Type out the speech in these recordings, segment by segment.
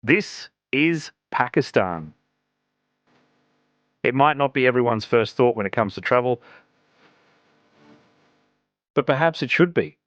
This is Pakistan. It might not be everyone's first thought when it comes to travel, but perhaps it should be.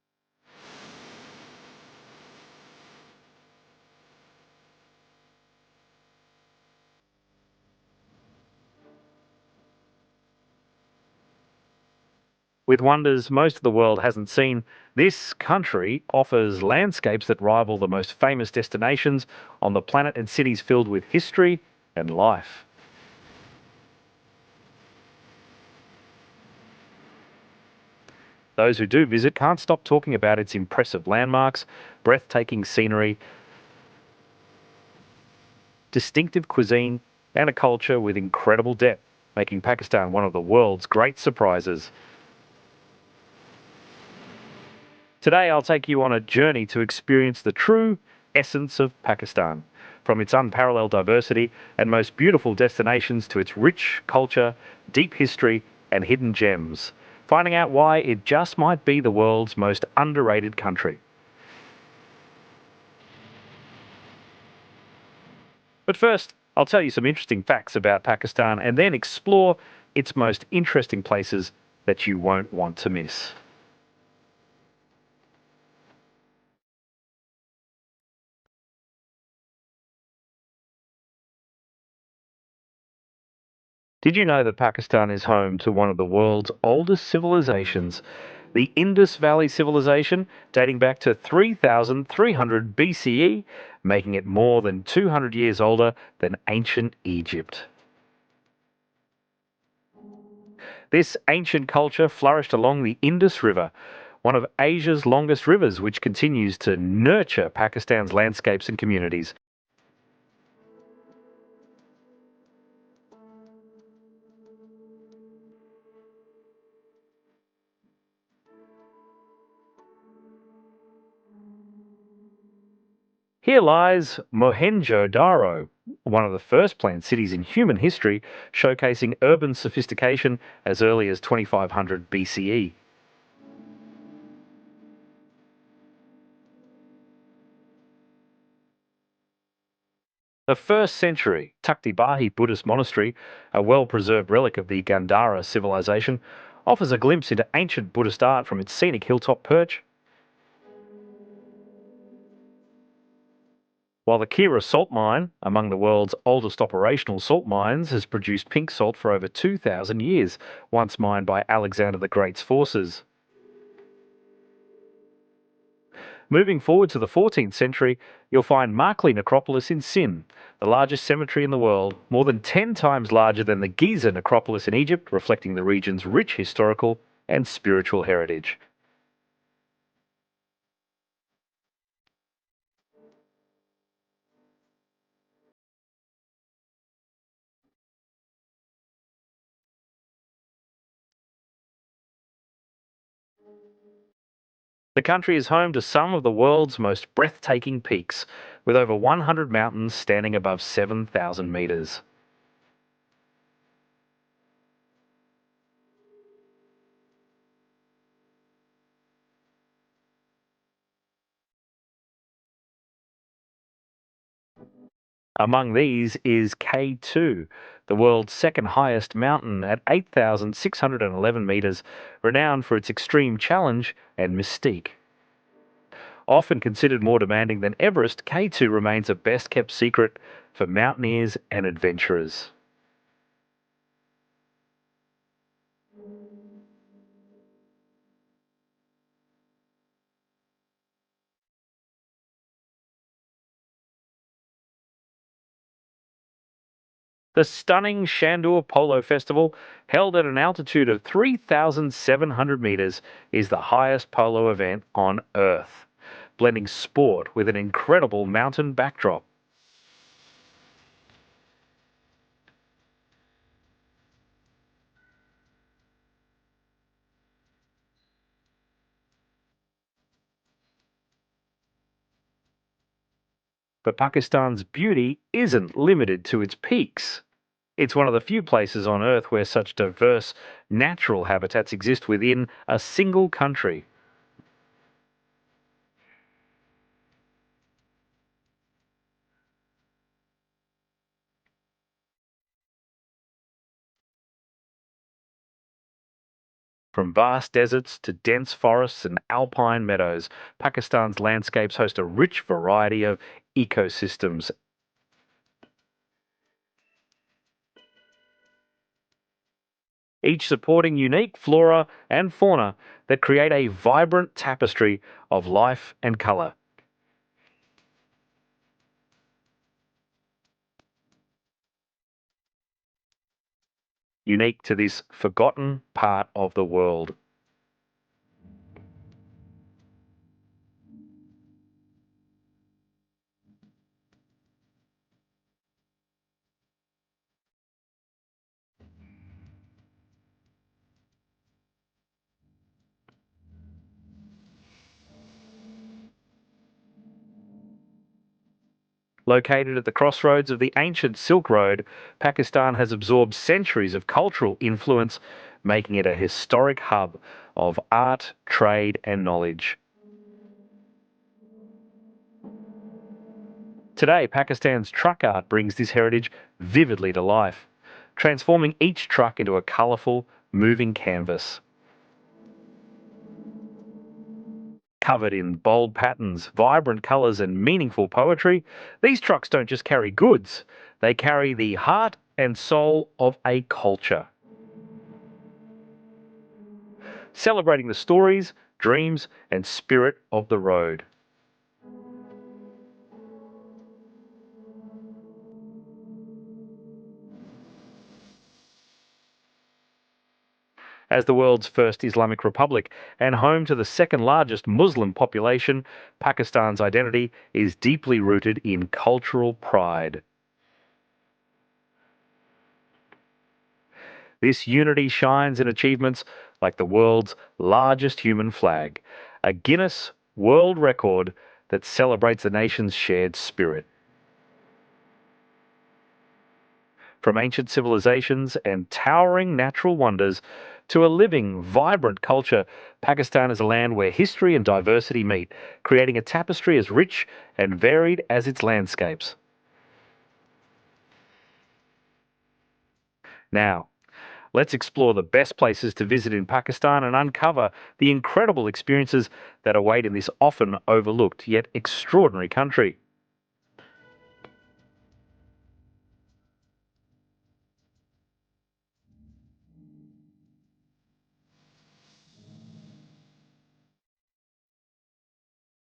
With wonders most of the world hasn't seen, this country offers landscapes that rival the most famous destinations on the planet and cities filled with history and life. Those who do visit can't stop talking about its impressive landmarks, breathtaking scenery, distinctive cuisine, and a culture with incredible depth, making Pakistan one of the world's great surprises. Today, I'll take you on a journey to experience the true essence of Pakistan, from its unparalleled diversity and most beautiful destinations to its rich culture, deep history, and hidden gems, finding out why it just might be the world's most underrated country. But first, I'll tell you some interesting facts about Pakistan and then explore its most interesting places that you won't want to miss. Did you know that Pakistan is home to one of the world's oldest civilizations, the Indus Valley Civilization, dating back to 3300 BCE, making it more than 200 years older than ancient Egypt? This ancient culture flourished along the Indus River, one of Asia's longest rivers, which continues to nurture Pakistan's landscapes and communities. Here lies Mohenjo-Daro, one of the first planned cities in human history, showcasing urban sophistication as early as 2500 BCE. The first century Takti Buddhist monastery, a well preserved relic of the Gandhara civilization, offers a glimpse into ancient Buddhist art from its scenic hilltop perch. While the Kira salt mine, among the world's oldest operational salt mines, has produced pink salt for over 2,000 years, once mined by Alexander the Great's forces. Moving forward to the 14th century, you'll find Markley Necropolis in Sin, the largest cemetery in the world, more than 10 times larger than the Giza necropolis in Egypt, reflecting the region's rich historical and spiritual heritage. The country is home to some of the world's most breathtaking peaks, with over 100 mountains standing above 7,000 meters. Among these is K2, the world's second highest mountain at 8,611 meters, renowned for its extreme challenge and mystique. Often considered more demanding than Everest, K2 remains a best kept secret for mountaineers and adventurers. The stunning Shandur Polo Festival, held at an altitude of 3,700 meters, is the highest polo event on Earth, blending sport with an incredible mountain backdrop. But Pakistan's beauty isn't limited to its peaks. It's one of the few places on Earth where such diverse natural habitats exist within a single country. From vast deserts to dense forests and alpine meadows, Pakistan's landscapes host a rich variety of ecosystems, each supporting unique flora and fauna that create a vibrant tapestry of life and colour. Unique to this forgotten part of the world. Located at the crossroads of the ancient Silk Road, Pakistan has absorbed centuries of cultural influence, making it a historic hub of art, trade, and knowledge. Today, Pakistan's truck art brings this heritage vividly to life, transforming each truck into a colourful, moving canvas. Covered in bold patterns, vibrant colours, and meaningful poetry, these trucks don't just carry goods, they carry the heart and soul of a culture, celebrating the stories, dreams, and spirit of the road. As the world's first Islamic republic and home to the second largest Muslim population, Pakistan's identity is deeply rooted in cultural pride. This unity shines in achievements like the world's largest human flag, a Guinness World Record that celebrates the nation's shared spirit. From ancient civilizations and towering natural wonders to a living, vibrant culture, Pakistan is a land where history and diversity meet, creating a tapestry as rich and varied as its landscapes. Now, let's explore the best places to visit in Pakistan and uncover the incredible experiences that await in this often overlooked yet extraordinary country.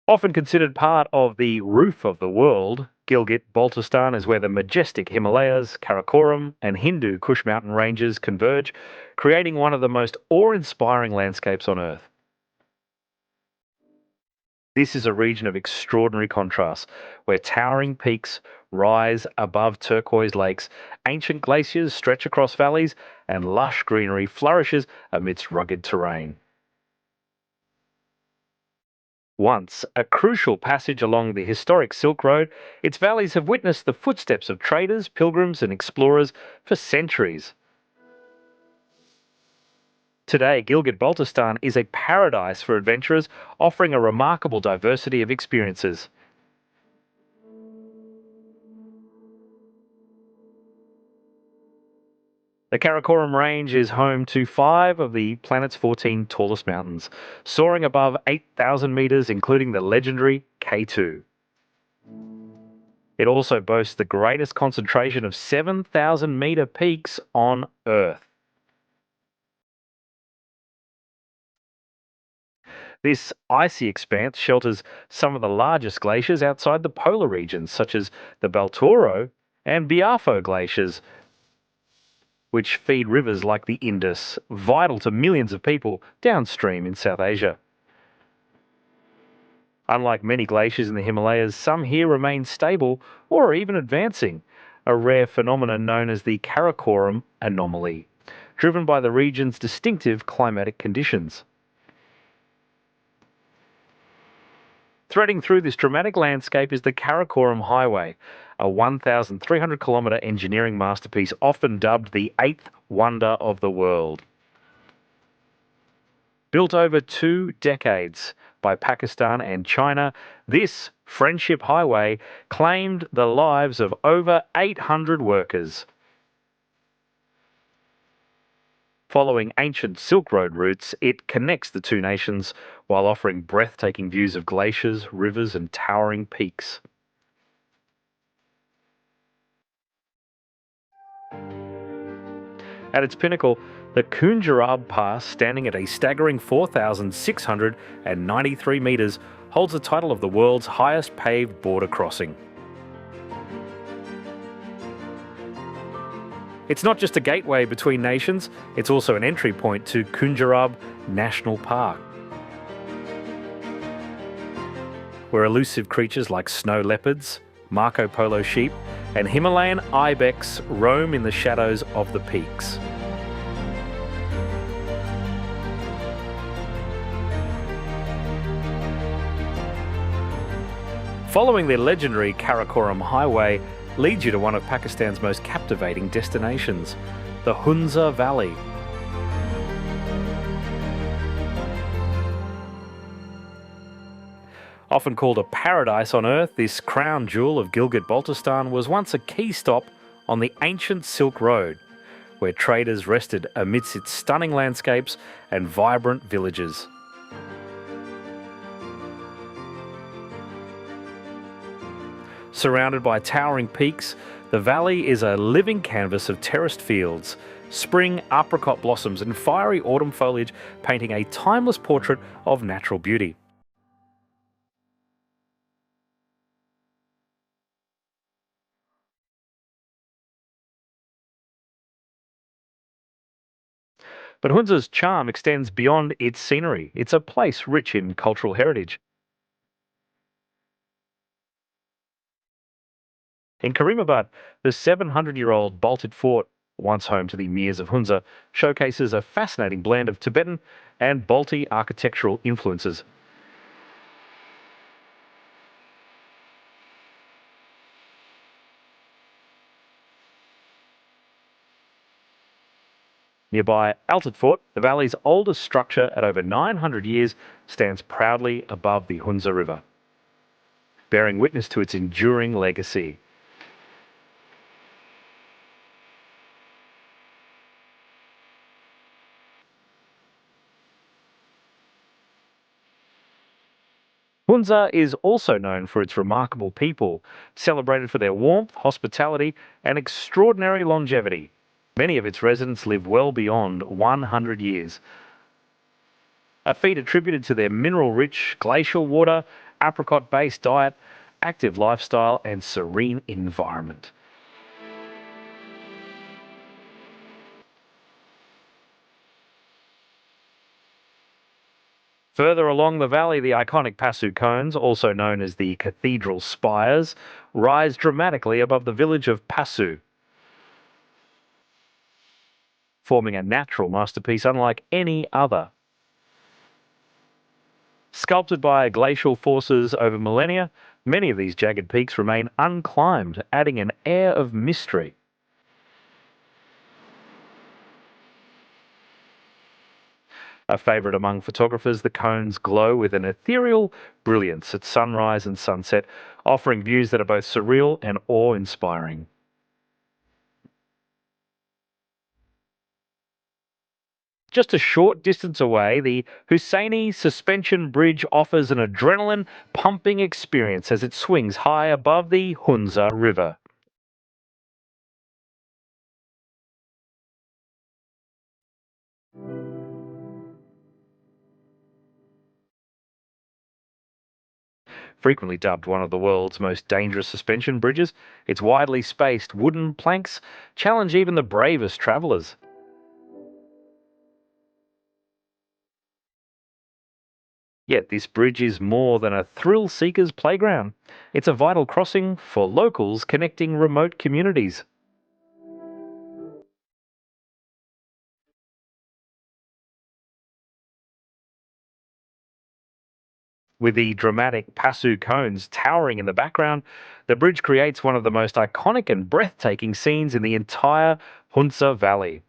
Often considered part of the roof of the world, Gilgit-Baltistan is where the majestic Himalayas, Karakoram, and Hindu Kush mountain ranges converge, creating one of the most awe-inspiring landscapes on Earth. This is a region of extraordinary contrast, where towering peaks rise above turquoise lakes, ancient glaciers stretch across valleys, and lush greenery flourishes amidst rugged terrain. Once a crucial passage along the historic Silk Road, its valleys have witnessed the footsteps of traders, pilgrims, and explorers for centuries. Today, Gilgit-Baltistan is a paradise for adventurers, offering a remarkable diversity of experiences. The Karakoram Range is home to five of the planet's 14 tallest mountains, soaring above 8,000 meters, including the legendary K2. It also boasts the greatest concentration of 7,000-meter peaks on Earth. This icy expanse shelters some of the largest glaciers outside the polar regions, such as the Baltoro and Biafo glaciers, which feed rivers like the Indus, vital to millions of people downstream in South Asia. Unlike many glaciers in the Himalayas, some here remain stable or are even advancing, a rare phenomenon known as the Karakoram anomaly, driven by the region's distinctive climatic conditions. Threading through this dramatic landscape is the Karakoram Highway, a 1,300-kilometre engineering masterpiece often dubbed the eighth wonder of the world. Built over 2 decades by Pakistan and China, this friendship highway claimed the lives of over 800 workers. Following ancient Silk Road routes, it connects the two nations while offering breathtaking views of glaciers, rivers, and towering peaks. At its pinnacle, the Kunjarab Pass, standing at a staggering 4,693 metres, holds the title of the world's highest paved border crossing. It's not just a gateway between nations, it's also an entry point to Kunjarab National Park, where elusive creatures like snow leopards, Marco Polo sheep, and Himalayan ibex roam in the shadows of the peaks. Following the legendary Karakoram Highway leads you to one of Pakistan's most captivating destinations, the Hunza Valley. Often called a paradise on earth, this crown jewel of Gilgit-Baltistan was once a key stop on the ancient Silk Road, where traders rested amidst its stunning landscapes and vibrant villages. Surrounded by towering peaks, the valley is a living canvas of terraced fields, spring apricot blossoms and fiery autumn foliage painting a timeless portrait of natural beauty. But Hunza's charm extends beyond its scenery. It's a place rich in cultural heritage. In Karimabad, the 700-year-old bolted fort, once home to the Mirs of Hunza, showcases a fascinating blend of Tibetan and Balti architectural influences. Nearby Alted Fort, the valley's oldest structure at over 900 years, stands proudly above the Hunza River, bearing witness to its enduring legacy. Hunza is also known for its remarkable people, celebrated for their warmth, hospitality, and extraordinary longevity. Many of its residents live well beyond 100 years, a feat attributed to their mineral-rich glacial water, apricot-based diet, active lifestyle, and serene environment. Further along the valley, the iconic Pasu cones, also known as the cathedral spires, rise dramatically above the village of Pasu, forming a natural masterpiece unlike any other. Sculpted by glacial forces over millennia, many of these jagged peaks remain unclimbed, adding an air of mystery. A favourite among photographers, the cones glow with an ethereal brilliance at sunrise and sunset, offering views that are both surreal and awe-inspiring. Just a short distance away, the Husseini Suspension Bridge offers an adrenaline pumping experience as it swings high above the Hunza River. Frequently dubbed one of the world's most dangerous suspension bridges, its widely spaced wooden planks challenge even the bravest travellers. Yet this bridge is more than a thrill seeker's playground. It's a vital crossing for locals connecting remote communities. With the dramatic Pasu cones towering in the background, the bridge creates one of the most iconic and breathtaking scenes in the entire Hunza Valley.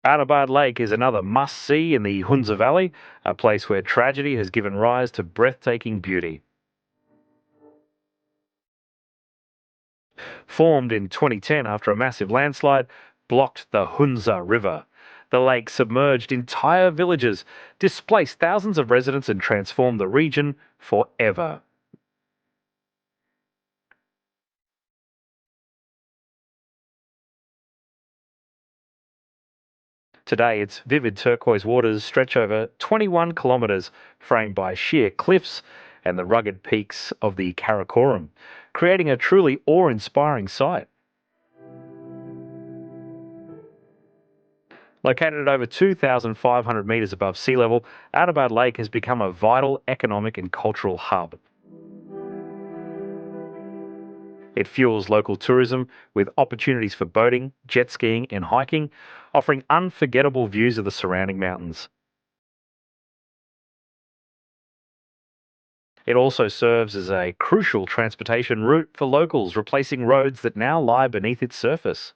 Anabad Lake is another must-see in the Hunza Valley, a place where tragedy has given rise to breathtaking beauty. formed in 2010 after a massive landslide, blocked the Hunza River. The lake submerged entire villages, displaced thousands of residents, and transformed the region forever. Today, its vivid turquoise waters stretch over 21 kilometres, framed by sheer cliffs and the rugged peaks of the Karakoram, creating a truly awe-inspiring sight. Located at over 2,500 metres above sea level, Outerbad Lake has become a vital economic and cultural hub. It fuels local tourism with opportunities for boating, jet skiing, and hiking, offering unforgettable views of the surrounding mountains. It also serves as a crucial transportation route for locals, replacing roads that now lie beneath its surface.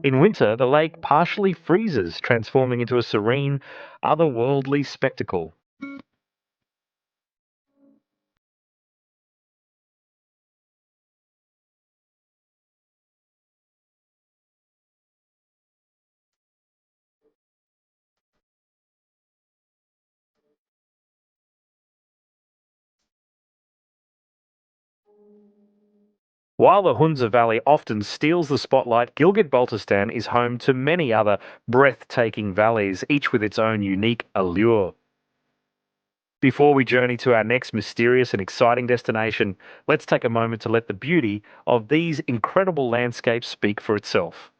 In winter, the lake partially freezes, transforming into a serene, otherworldly spectacle. While the Hunza Valley often steals the spotlight, Gilgit-Baltistan is home to many other breathtaking valleys, each with its own unique allure. Before we journey to our next mysterious and exciting destination, let's take a moment to let the beauty of these incredible landscapes speak for itself.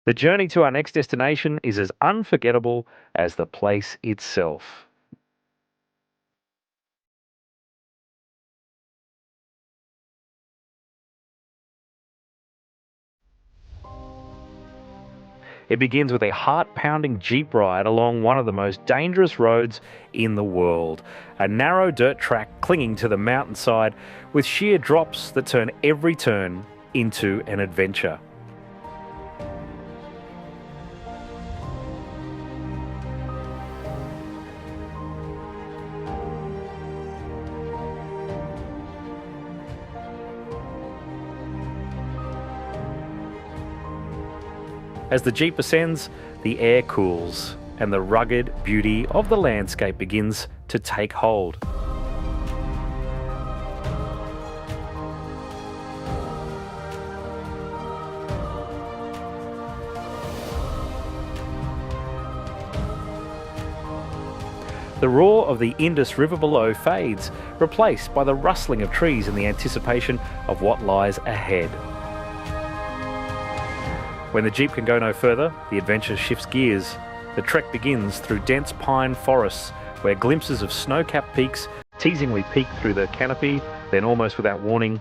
The journey to our next destination is as unforgettable as the place itself. It begins with a heart pounding jeep ride along one of the most dangerous roads in the world, a narrow dirt track clinging to the mountainside with sheer drops that turn every turn into an adventure. As the jeep ascends, the air cools and the rugged beauty of the landscape begins to take hold. The roar of the Indus River below fades, replaced by the rustling of trees in the anticipation of what lies ahead. When the jeep can go no further, the adventure shifts gears. The trek begins through dense pine forests, where glimpses of snow-capped peaks teasingly peek through the canopy, then almost without warning,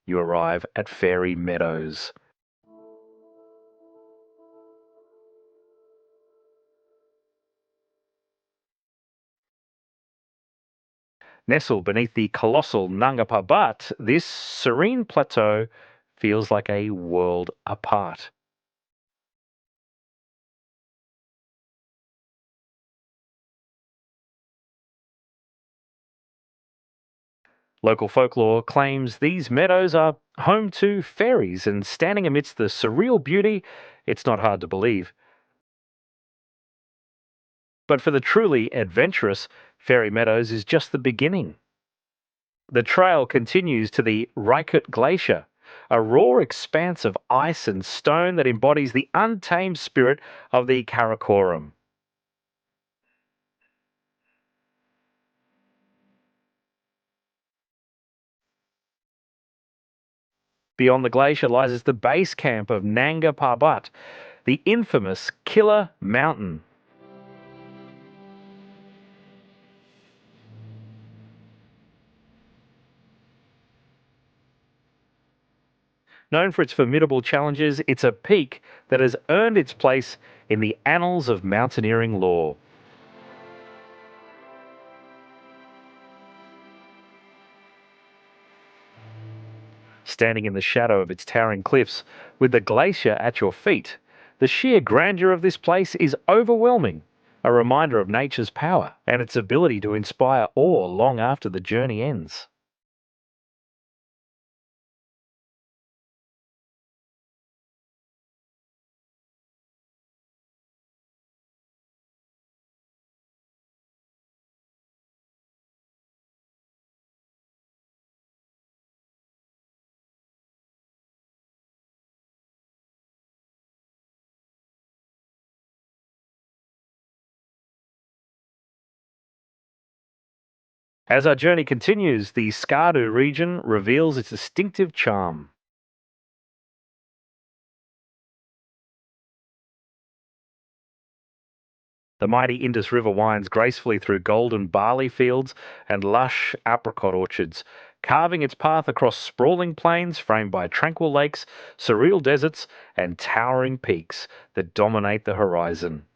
you arrive at Fairy Meadows. Nestled beneath the colossal Nanga Parbat, this serene plateau feels like a world apart. Local folklore claims these meadows are home to fairies, and standing amidst the surreal beauty, it's not hard to believe. But for the truly adventurous, Fairy Meadows is just the beginning. The trail continues to the Rykut Glacier, a raw expanse of ice and stone that embodies the untamed spirit of the Karakoram. Beyond the glacier lies the base camp of Nanga Parbat, the infamous Killer Mountain. Known for its formidable challenges, it's a peak that has earned its place in the annals of mountaineering lore. Standing in the shadow of its towering cliffs, with the glacier at your feet, the sheer grandeur of this place is overwhelming, a reminder of nature's power and its ability to inspire awe long after the journey ends. As our journey continues, the Skardu region reveals its distinctive charm. The mighty Indus River winds gracefully through golden barley fields and lush apricot orchards, carving its path across sprawling plains framed by tranquil lakes, surreal deserts, and towering peaks that dominate the horizon.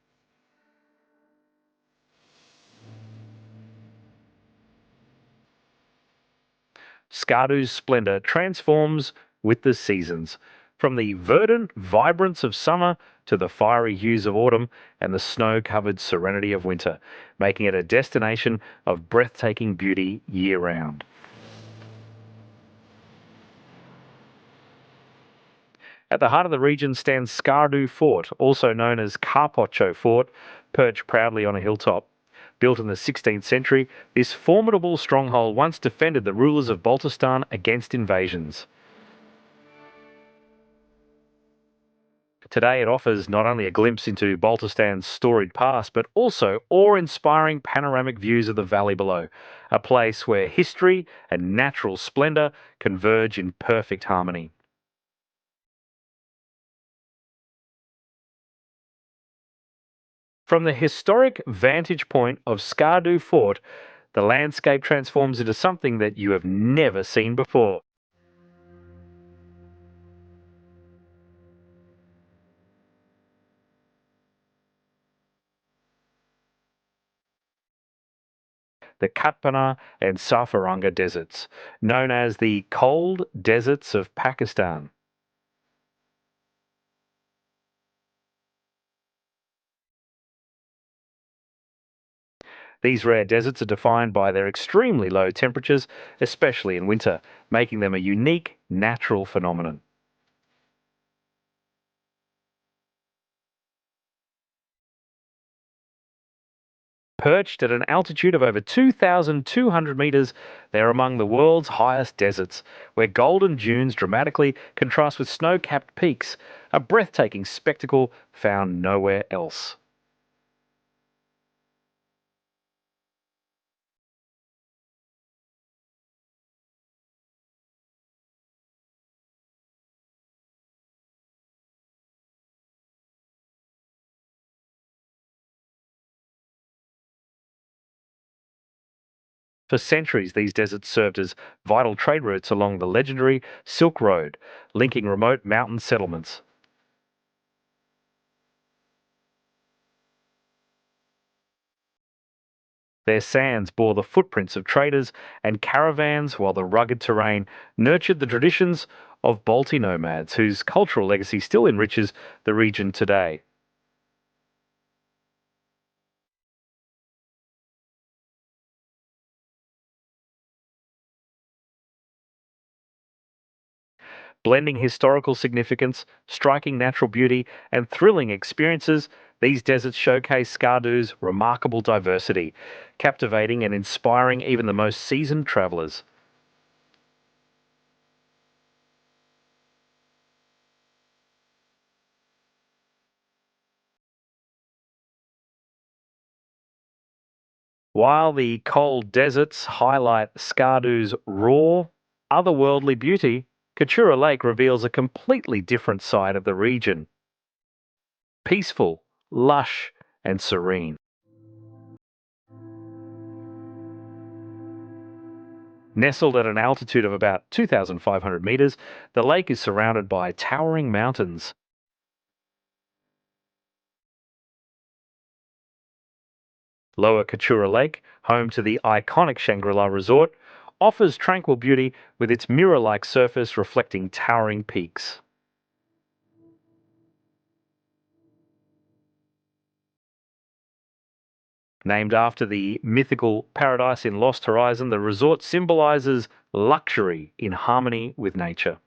Skardu's splendor transforms with the seasons, from the verdant vibrance of summer to the fiery hues of autumn and the snow-covered serenity of winter, making it a destination of breathtaking beauty year round. At the heart of the region stands Skardu Fort, also known as Carpocho Fort, perched proudly on a hilltop. Built in the 16th century, this formidable stronghold once defended the rulers of Baltistan against invasions. Today, it offers not only a glimpse into Baltistan's storied past, but also awe-inspiring panoramic views of the valley below, a place where history and natural splendour converge in perfect harmony. From the historic vantage point of Skardu Fort, the landscape transforms into something that you have never seen before. The Katpana and Safaranga deserts, known as the cold deserts of Pakistan. These rare deserts are defined by their extremely low temperatures, especially in winter, making them a unique natural phenomenon. Perched at an altitude of over 2,200 meters, they are among the world's highest deserts, where golden dunes dramatically contrast with snow capped peaks, a breathtaking spectacle found nowhere else. For centuries, these deserts served as vital trade routes along the legendary Silk Road, linking remote mountain settlements. Their sands bore the footprints of traders and caravans, while the rugged terrain nurtured the traditions of Balti nomads, whose cultural legacy still enriches the region today. Blending historical significance, striking natural beauty, and thrilling experiences, these deserts showcase Skardu's remarkable diversity, captivating and inspiring even the most seasoned travelers. While the cold deserts highlight Skardu's raw, otherworldly beauty, Kachura Lake reveals a completely different side of the region. Peaceful, lush, and serene. Nestled at an altitude of about 2,500 meters, the lake is surrounded by towering mountains. Lower Kachura Lake, home to the iconic Shangri-La Resort, offers tranquil beauty with its mirror-like surface reflecting towering peaks. Named after the mythical paradise in Lost Horizon, the resort symbolizes luxury in harmony with nature.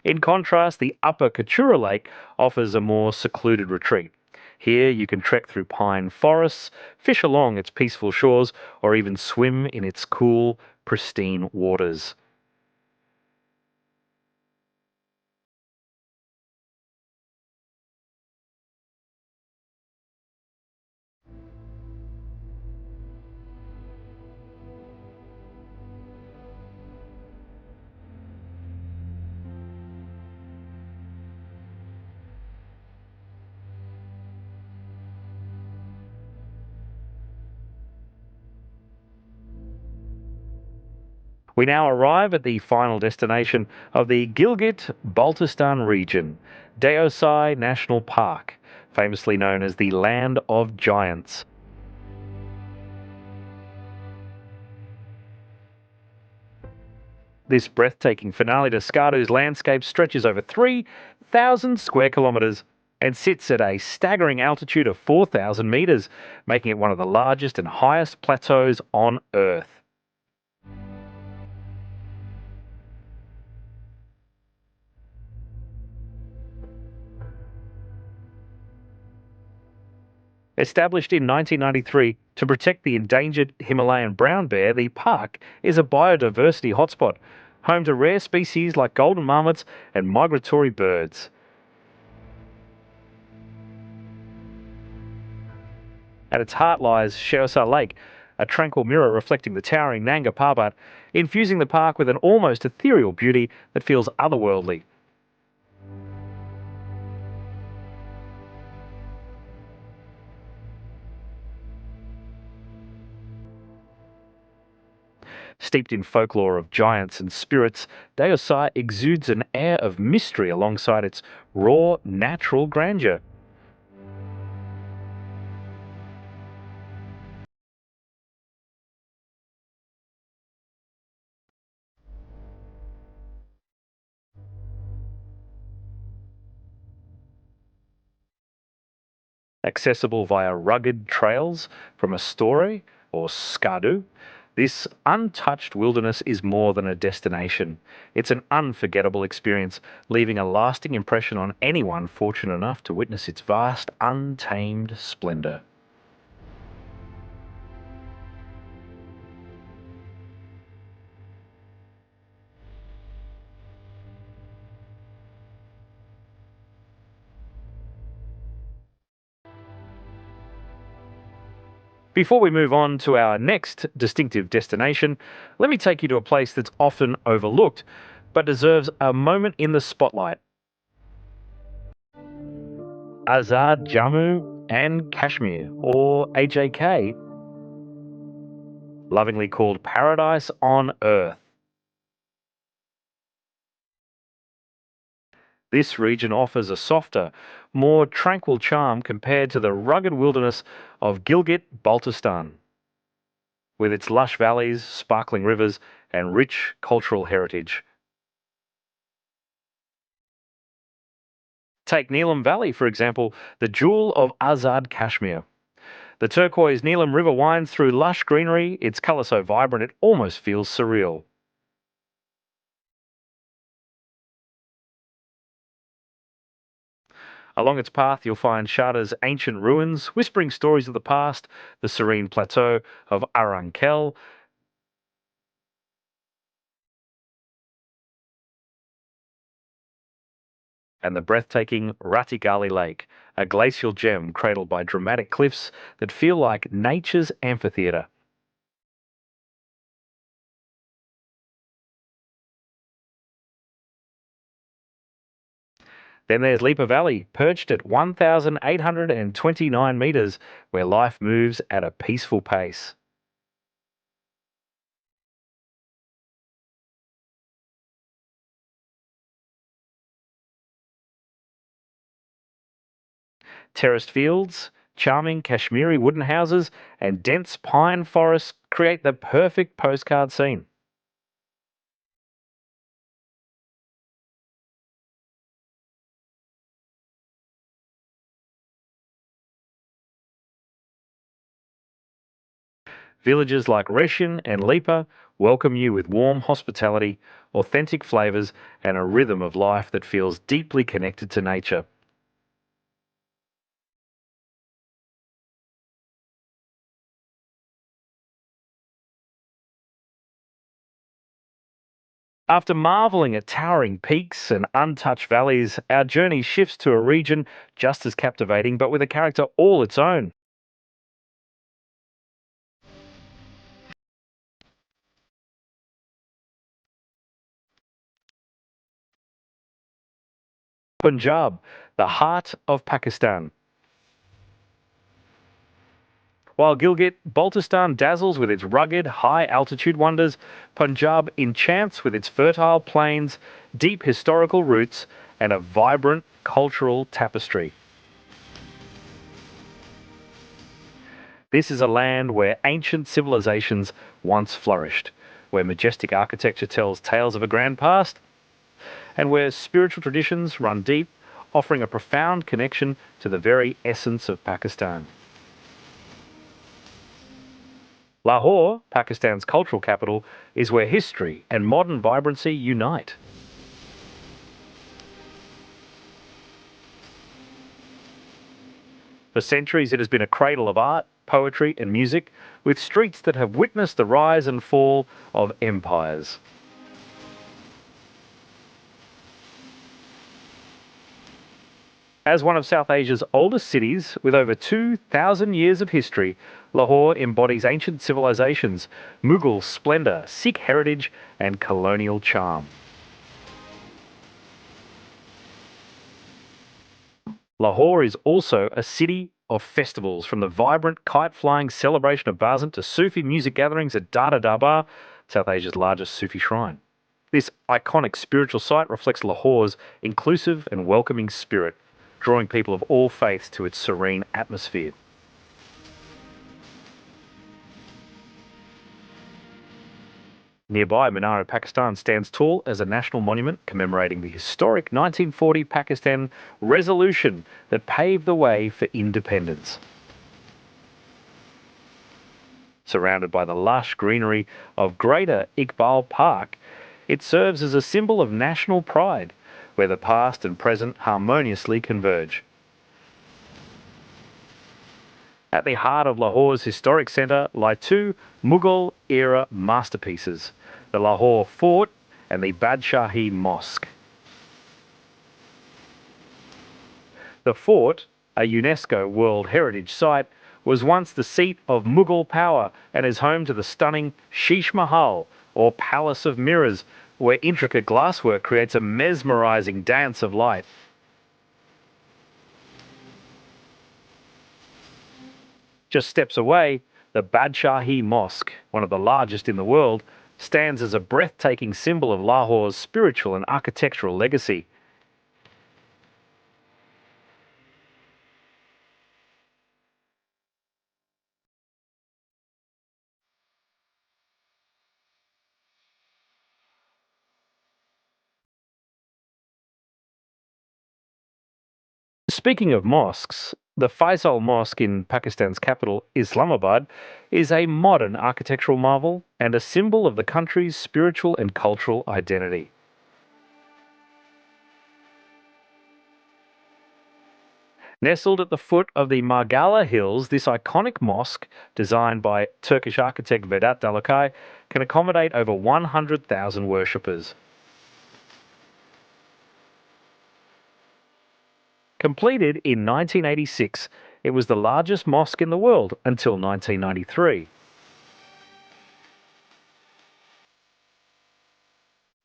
In contrast, the upper Kachura Lake offers a more secluded retreat. Here you can trek through pine forests, fish along its peaceful shores, or even swim in its cool, pristine waters. We now arrive at the final destination of the Gilgit-Baltistan region, Deosai National Park, famously known as the Land of Giants. This breathtaking finale to Skardu's landscape stretches over 3,000 square kilometres and sits at a staggering altitude of 4,000 metres, making it one of the largest and highest plateaus on Earth. Established in 1993 to protect the endangered Himalayan brown bear, the park is a biodiversity hotspot, home to rare species like golden marmots and migratory birds. At its heart lies Sheosa Lake, a tranquil mirror reflecting the towering Nanga Parbat, infusing the park with an almost ethereal beauty that feels otherworldly. Steeped in folklore of giants and spirits, Deosai exudes an air of mystery alongside its raw, natural grandeur. Accessible via rugged trails from Astore or Skadu, this untouched wilderness is more than a destination. It's an unforgettable experience, leaving a lasting impression on anyone fortunate enough to witness its vast, untamed splendour. Before we move on to our next distinctive destination, let me take you to a place that's often overlooked but deserves a moment in the spotlight. Azad Jammu and Kashmir, or AJK, lovingly called Paradise on Earth. This region offers a softer, more tranquil charm compared to the rugged wilderness of Gilgit-Baltistan, with its lush valleys, sparkling rivers, and rich cultural heritage. Take Neelam Valley, for example, the jewel of Azad Kashmir. The turquoise Neelam River winds through lush greenery, its colour so vibrant it almost feels surreal. Along its path, you'll find Sharda's ancient ruins, whispering stories of the past, the serene plateau of Arankel, and the breathtaking Ratigali Lake, a glacial gem cradled by dramatic cliffs that feel like nature's amphitheatre. Then there's Lipa Valley, perched at 1,829 metres, where life moves at a peaceful pace. Terraced fields, charming Kashmiri wooden houses, and dense pine forests create the perfect postcard scene. Villages like Reshin and Lipa welcome you with warm hospitality, authentic flavours, and a rhythm of life that feels deeply connected to nature. After marvelling at towering peaks and untouched valleys, our journey shifts to a region just as captivating but with a character all its own. Punjab, the heart of Pakistan. While Gilgit Baltistan dazzles with its rugged, high altitude wonders, Punjab enchants with its fertile plains, deep historical roots, and a vibrant cultural tapestry. This is a land where ancient civilizations once flourished, where majestic architecture tells tales of a grand past, and where spiritual traditions run deep, offering a profound connection to the very essence of Pakistan. Lahore, Pakistan's cultural capital, is where history and modern vibrancy unite. For centuries, it has been a cradle of art, poetry, and music, with streets that have witnessed the rise and fall of empires. As one of South Asia's oldest cities, with over 2,000 years of history, Lahore embodies ancient civilizations, Mughal splendour, Sikh heritage, and colonial charm. Lahore is also a city of festivals, from the vibrant kite-flying celebration of Basant to Sufi music gatherings at Dada Darbar, South Asia's largest Sufi shrine. This iconic spiritual site reflects Lahore's inclusive and welcoming spirit, drawing people of all faiths to its serene atmosphere. Nearby, Minar, Pakistan stands tall as a national monument commemorating the historic 1940 Pakistan resolution that paved the way for independence. Surrounded by the lush greenery of Greater Iqbal Park, it serves as a symbol of national pride, where the past and present harmoniously converge. At the heart of Lahore's historic centre lie two Mughal-era masterpieces, the Lahore Fort and the Badshahi Mosque. The fort, a UNESCO World Heritage Site, was once the seat of Mughal power and is home to the stunning Sheesh Mahal, or Palace of Mirrors, where intricate glasswork creates a mesmerising dance of light. Just steps away, the Badshahi Mosque, one of the largest in the world, stands as a breathtaking symbol of Lahore's spiritual and architectural legacy. Speaking of mosques, the Faisal Mosque in Pakistan's capital, Islamabad, is a modern architectural marvel and a symbol of the country's spiritual and cultural identity. Nestled at the foot of the Margala Hills, this iconic mosque, designed by Turkish architect Vedat Dalakay, can accommodate over 100,000 worshippers. Completed in 1986, it was the largest mosque in the world until 1993.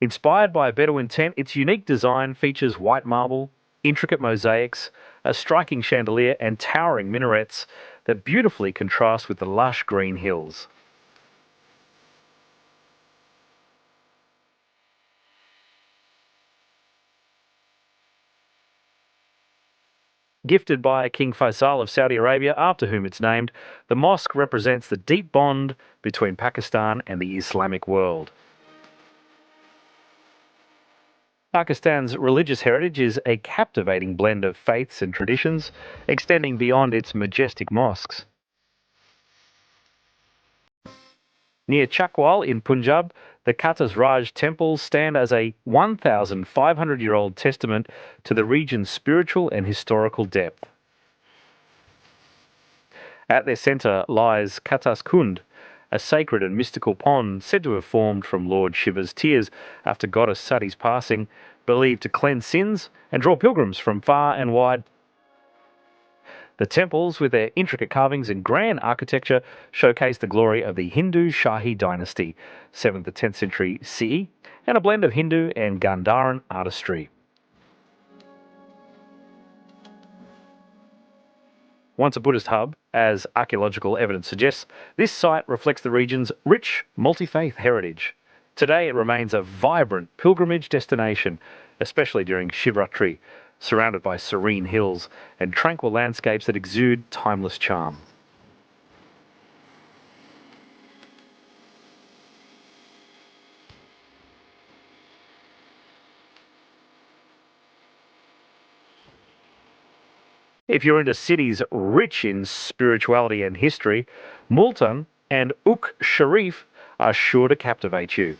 Inspired by a Bedouin tent, its unique design features white marble, intricate mosaics, a striking chandelier, and towering minarets that beautifully contrast with the lush green hills. Gifted by King Faisal of Saudi Arabia, after whom it's named, the mosque represents the deep bond between Pakistan and the Islamic world. Pakistan's religious heritage is a captivating blend of faiths and traditions, extending beyond its majestic mosques. Near Chakwal in Punjab, the Katas Raj temples stand as a 1,500-year-old testament to the region's spiritual and historical depth. At their centre lies Katas Kund, a sacred and mystical pond said to have formed from Lord Shiva's tears after goddess Sati's passing, believed to cleanse sins and draw pilgrims from far and wide. The temples, with their intricate carvings and grand architecture, showcase the glory of the Hindu Shahi dynasty, 7th to 10th century CE, and a blend of Hindu and Gandharan artistry. Once a Buddhist hub, as archaeological evidence suggests, this site reflects the region's rich multi-faith heritage. Today it remains a vibrant pilgrimage destination, especially during Shivratri, surrounded by serene hills and tranquil landscapes that exude timeless charm. If you're into cities rich in spirituality and history, Multan and Uk Sharif are sure to captivate you.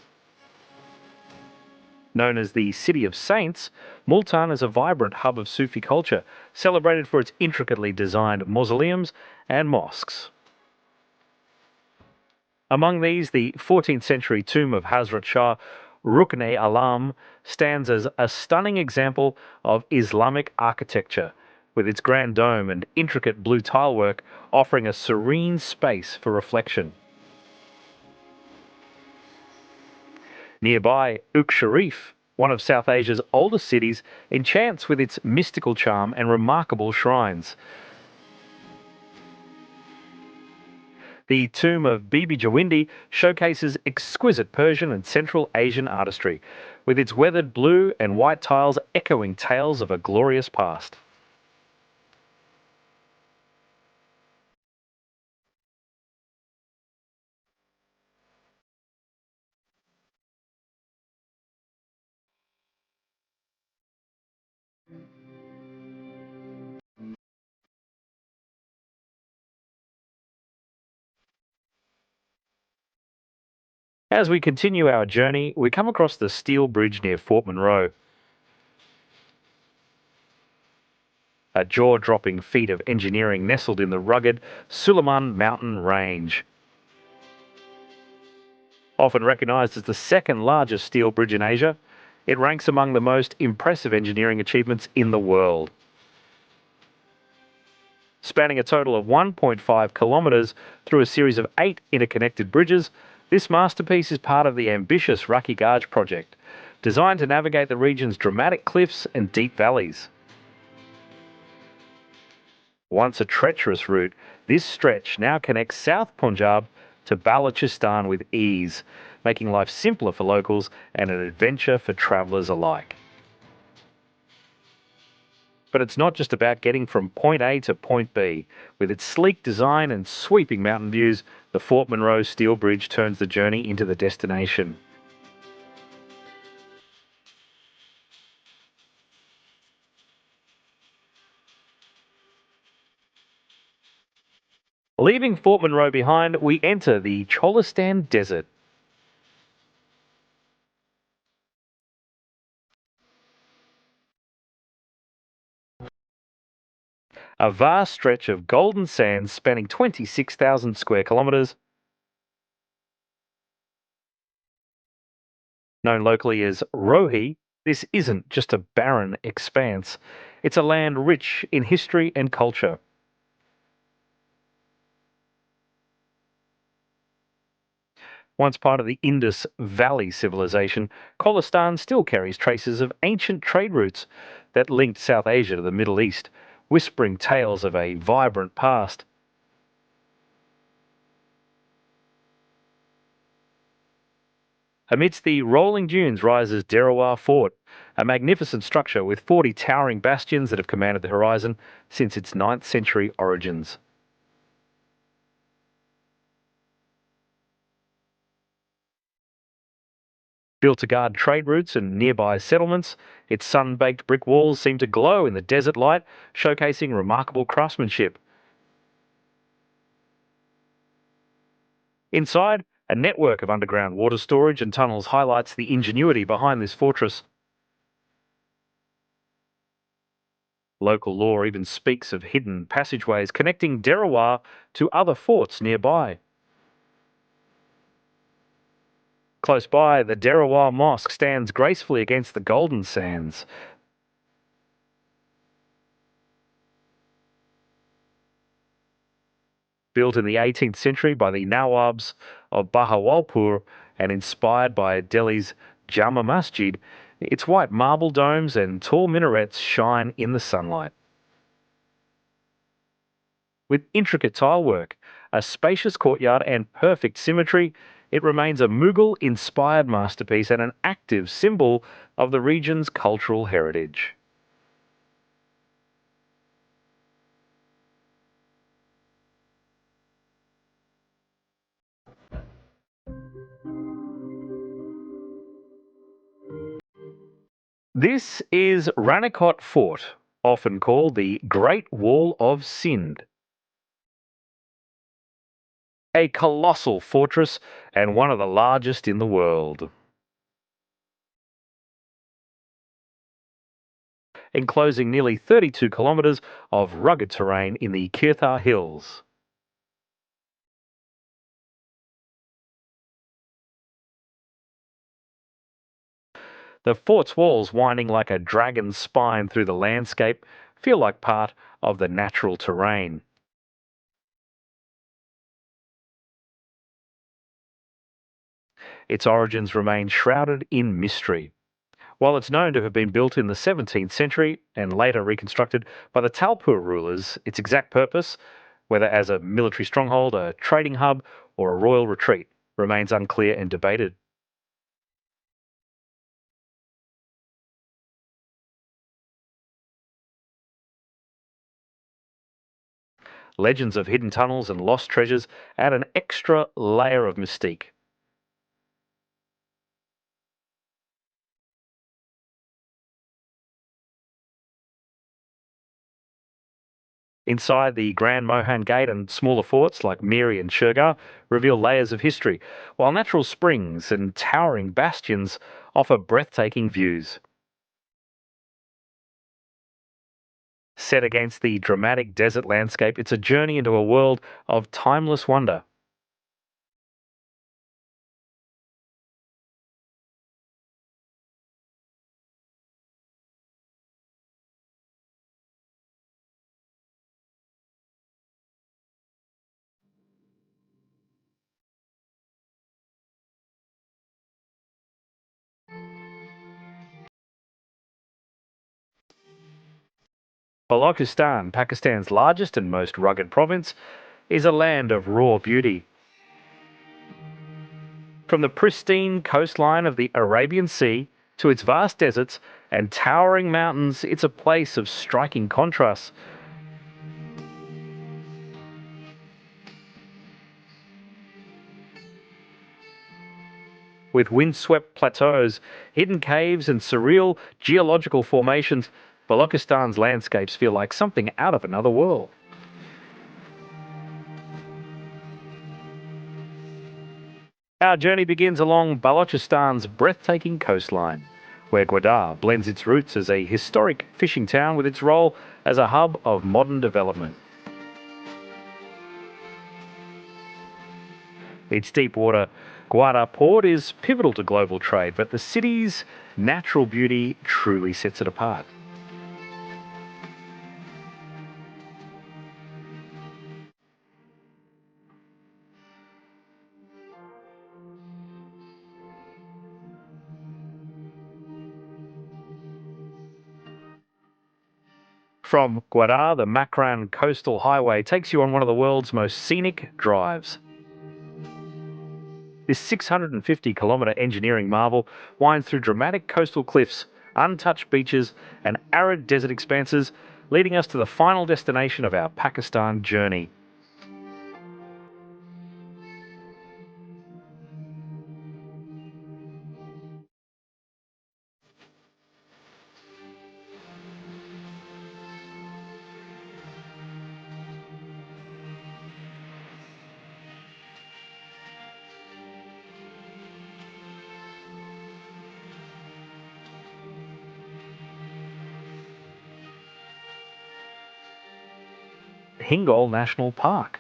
Known as the City of Saints, Multan is a vibrant hub of Sufi culture, celebrated for its intricately designed mausoleums and mosques. Among these, the 14th century tomb of Hazrat Shah Rukn-e Alam stands as a stunning example of Islamic architecture, with its grand dome and intricate blue tilework offering a serene space for reflection. Nearby, Uk Sharif, one of South Asia's oldest cities, enchants with its mystical charm and remarkable shrines. The tomb of Bibi Jawindi showcases exquisite Persian and Central Asian artistry, with its weathered blue and white tiles echoing tales of a glorious past. As we continue our journey, we come across the steel bridge near Fort Monroe, a jaw-dropping feat of engineering nestled in the rugged Suleiman mountain range. Often recognized as the second largest steel bridge in Asia, it ranks among the most impressive engineering achievements in the world. Spanning a total of 1.5 kilometres through a series of 8 interconnected bridges, this masterpiece is part of the ambitious Raki Gaj project, designed to navigate the region's dramatic cliffs and deep valleys. Once a treacherous route, this stretch now connects South Punjab to Balochistan with ease, making life simpler for locals and an adventure for travellers alike. But it's not just about getting from point A to point B. With its sleek design and sweeping mountain views, the Fort Monroe Steel Bridge turns the journey into the destination. Leaving Fort Monroe behind, we enter the Cholistan Desert. A vast stretch of golden sands spanning 26,000 square kilometres, known locally as Rohi, this isn't just a barren expanse. It's a land rich in history and culture. Once part of the Indus Valley civilization, Kholistan still carries traces of ancient trade routes that linked South Asia to the Middle East, whispering tales of a vibrant past. Amidst the rolling dunes rises Derawar Fort, a magnificent structure with 40 towering bastions that have commanded the horizon since its 9th century origins. Built to guard trade routes and nearby settlements, its sun-baked brick walls seem to glow in the desert light, showcasing remarkable craftsmanship. Inside, a network of underground water storage and tunnels highlights the ingenuity behind this fortress. Local lore even speaks of hidden passageways connecting Derawar to other forts nearby. Close by, the Derawar Mosque stands gracefully against the golden sands. Built in the 18th century by the Nawabs of Bahawalpur and inspired by Delhi's Jama Masjid, its white marble domes and tall minarets shine in the sunlight. With intricate tilework, a spacious courtyard, and perfect symmetry, it remains a Mughal inspired masterpiece and an active symbol of the region's cultural heritage. This is Ranikot Fort, often called the Great Wall of Sind, a colossal fortress and one of the largest in the world. Enclosing nearly 32 kilometres of rugged terrain in the Kirthar Hills. The fort's walls, winding like a dragon's spine through the landscape, feel like part of the natural terrain. Its origins remain shrouded in mystery. While it's known to have been built in the 17th century and later reconstructed by the Talpur rulers, its exact purpose, whether as a military stronghold, a trading hub, or a royal retreat, remains unclear and debated. Legends of hidden tunnels and lost treasures add an extra layer of mystique. Inside, the Grand Mohan Gate and smaller forts like Miri and Shergar reveal layers of history, while natural springs and towering bastions offer breathtaking views. Set against the dramatic desert landscape, it's a journey into a world of timeless wonder. Balochistan, Pakistan's largest and most rugged province, is a land of raw beauty. From the pristine coastline of the Arabian Sea to its vast deserts and towering mountains, it's a place of striking contrasts. With windswept plateaus, hidden caves, and surreal geological formations, Balochistan's landscapes feel like something out of another world. Our journey begins along Balochistan's breathtaking coastline. where Gwadar blends its roots as a historic fishing town with its role as a hub of modern development. Its deep water Gwadar port is pivotal to global trade, but the city's natural beauty truly sets it apart. From Gwadar, the Makran Coastal Highway takes you on one of the world's most scenic drives. This 650-kilometre engineering marvel winds through dramatic coastal cliffs, untouched beaches, and arid desert expanses, leading us to the final destination of our Pakistan journey. Hingol National Park.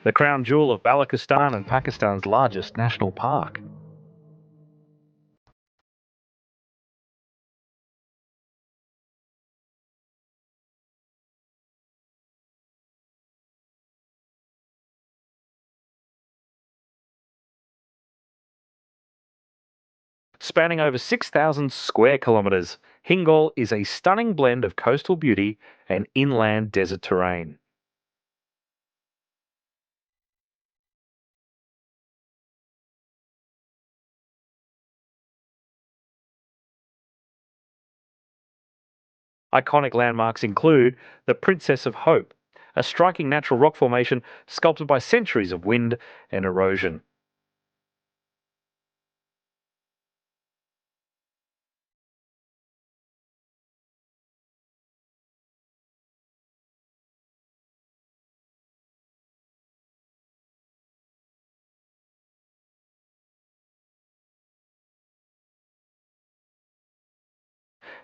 The crown jewel of Balochistan and Pakistan's largest national park. Spanning over 6,000 square kilometres, Hingol is a stunning blend of coastal beauty and inland desert terrain. Iconic landmarks include the Princess of Hope, a striking natural rock formation sculpted by centuries of wind and erosion.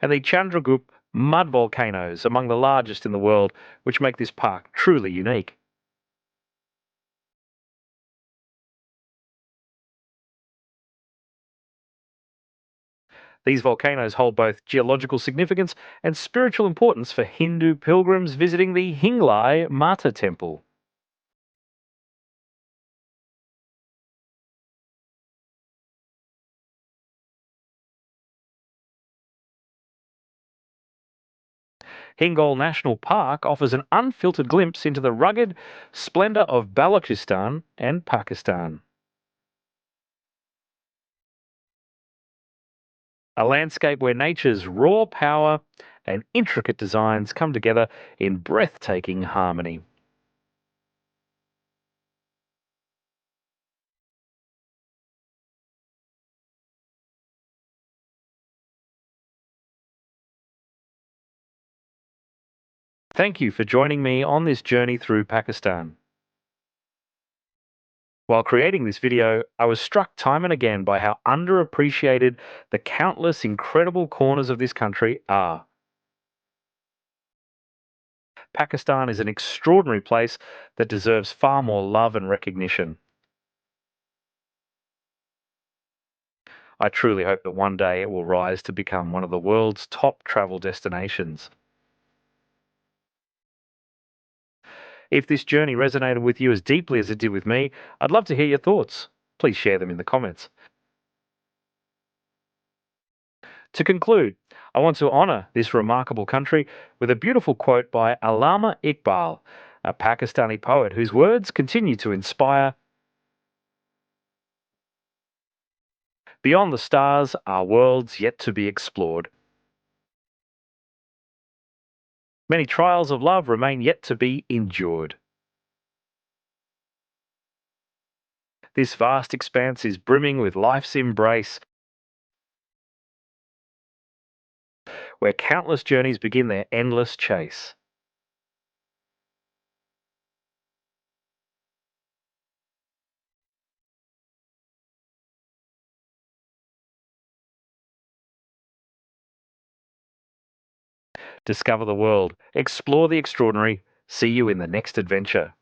And the Chandragup mud volcanoes, among the largest in the world, which make this park truly unique. These volcanoes hold both geological significance and spiritual importance for Hindu pilgrims visiting the Hinglai Mata temple. Hingol National Park offers an unfiltered glimpse into the rugged splendour of Balochistan and Pakistan. A landscape where nature's raw power and intricate designs come together in breathtaking harmony. Thank you for joining me on this journey through Pakistan. While creating this video, I was struck time and again by how underappreciated the countless incredible corners of this country are. Pakistan is an extraordinary place that deserves far more love and recognition. I truly hope that one day it will rise to become one of the world's top travel destinations. If this journey resonated with you as deeply as it did with me, I'd love to hear your thoughts. Please share them in the comments. To conclude, I want to honour this remarkable country with a beautiful quote by Allama Iqbal, a Pakistani poet whose words continue to inspire. Beyond the stars are worlds yet to be explored. Many trials of love remain yet to be endured. This vast expanse is brimming with life's embrace, where countless journeys begin their endless chase. Discover the world, explore the extraordinary. See you in the next adventure.